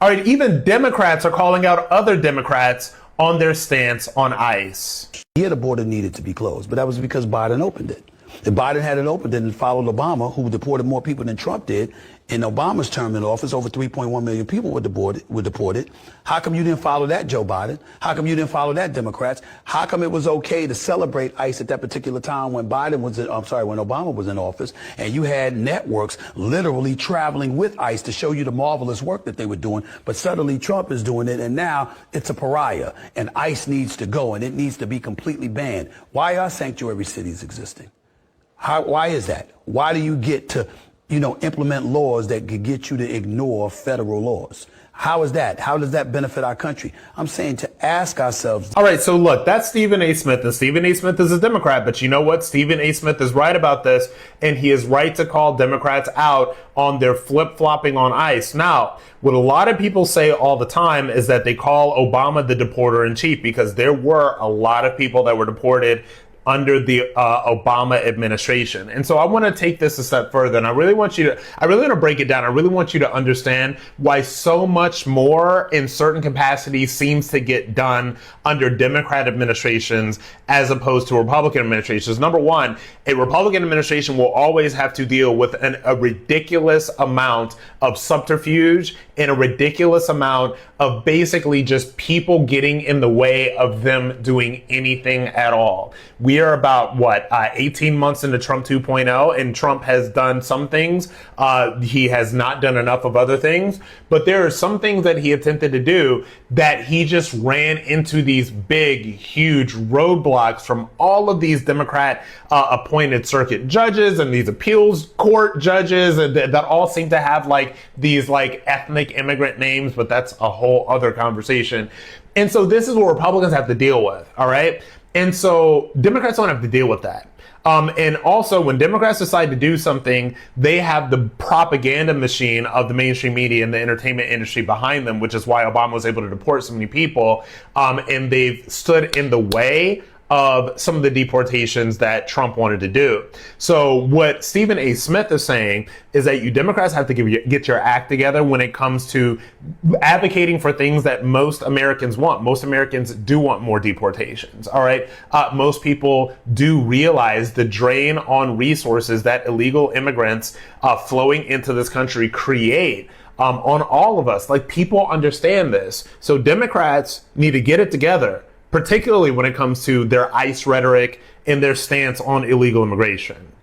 All right, even Democrats are calling out other Democrats on their stance on ICE. Yeah, the border needed to be closed, but that was because Biden opened it. If Biden hadn't opened it and followed Obama, who deported more people than Trump did, in Obama's term in office, over 3.1 million people were deported. How come you didn't follow that, Joe Biden? How come you didn't follow that, Democrats? How come it was okay to celebrate ICE at that particular time when when Obama was in office, and you had networks literally traveling with ICE to show you the marvelous work that they were doing, but suddenly Trump is doing it, and now it's a pariah, and ICE needs to go, and it needs to be completely banned. Why are sanctuary cities existing? Why is that? Why do you get to, implement laws that could get you to ignore federal laws? How is that? How does that benefit our country? I'm saying to ask ourselves. All right, so look, that's Stephen A. Smith, and Stephen A. Smith is a Democrat, but you know what? Stephen A. Smith is right about this, and he is right to call Democrats out on their flip-flopping on ICE. Now, what a lot of people say all the time is that they call Obama the deporter-in-chief, because there were a lot of people that were deported under the Obama administration. And so I want to take this a step further, and I really want to break it down. I really want you to understand why so much more in certain capacities seems to get done under Democrat administrations as opposed to Republican administrations. Number one, a Republican administration will always have to deal with a ridiculous amount of subterfuge and a ridiculous amount of basically just people getting in the way of them doing anything at all. We are about 18 months into Trump 2.0, and Trump has done some things. He has not done enough of other things, but there are some things that he attempted to do that he just ran into these big, huge roadblocks from all of these Democrat appointed circuit judges and these appeals court judges that all seem to have these ethnic immigrant names, but that's a whole other conversation. And so this is what Republicans have to deal with. All right. And so Democrats don't have to deal with that. And also, when Democrats decide to do something, they have the propaganda machine of the mainstream media and the entertainment industry behind them, which is why Obama was able to deport so many people. And they've stood in the way of some of the deportations that Trump wanted to do. So what Stephen A. Smith is saying is that you Democrats have to get your act together when it comes to advocating for things that most Americans want. Most Americans do want more deportations, all right? Most people do realize the drain on resources that illegal immigrants flowing into this country create on all of us. People understand this. So Democrats need to get it together, particularly when it comes to their ICE rhetoric and their stance on illegal immigration.